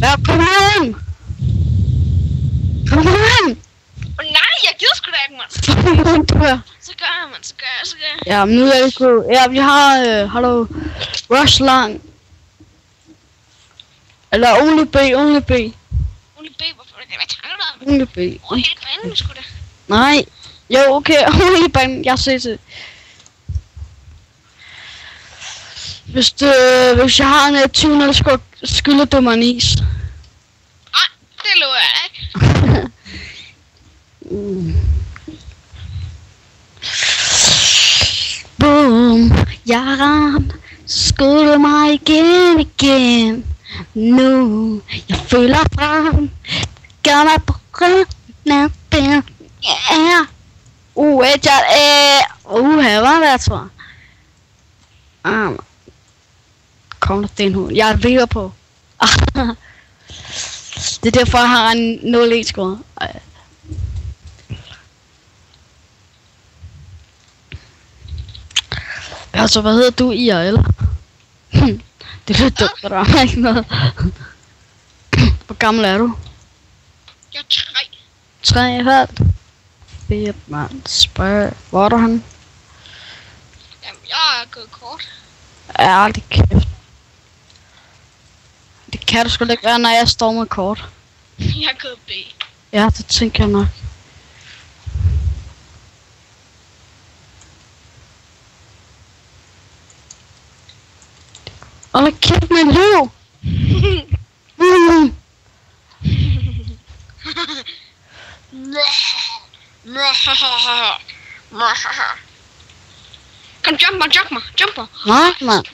Ja, kom igen! Kom igen! Nej, jeg gider sgu da ikke, mand. Så gør jeg, mand. Så gør jeg. Ja, men nu er det sgu... Ja, vi har... hallo... Rush lang. Eller only B. Only B, hvorfor? Hvad tager du om? Only B. Helt banen, sgu da. Nej. Jo, okay. Only B. Jeg ser til. Hvis jeg har en 200, så skylder du mig en is. Nej, det lover jeg ikke. Boom, jeg ramt. Skylder mig igen. Nu, jeg føler frem. Gør mig på ryggen af ben. Ja. Her var det, tror jeg. Kom der den hund. Jeg er ved på. Det er derfor, jeg har en 0-1 score. Altså, hvad hedder du, IRL? Det er lidt dumt, der er ikke noget. Hvor gammel er du? Jeg er 3. 3 halvt. Fedt, mand. Spørg. Hvor er du henne? Jamen, jeg er gået kort. Ja, det kæft. Det kan du sgu da ikke være, når jeg står med kort. Jeg er gået B. Ja, det tænker jeg nok. Hold kæft med liv! Kom, jump mig. Nej, mand.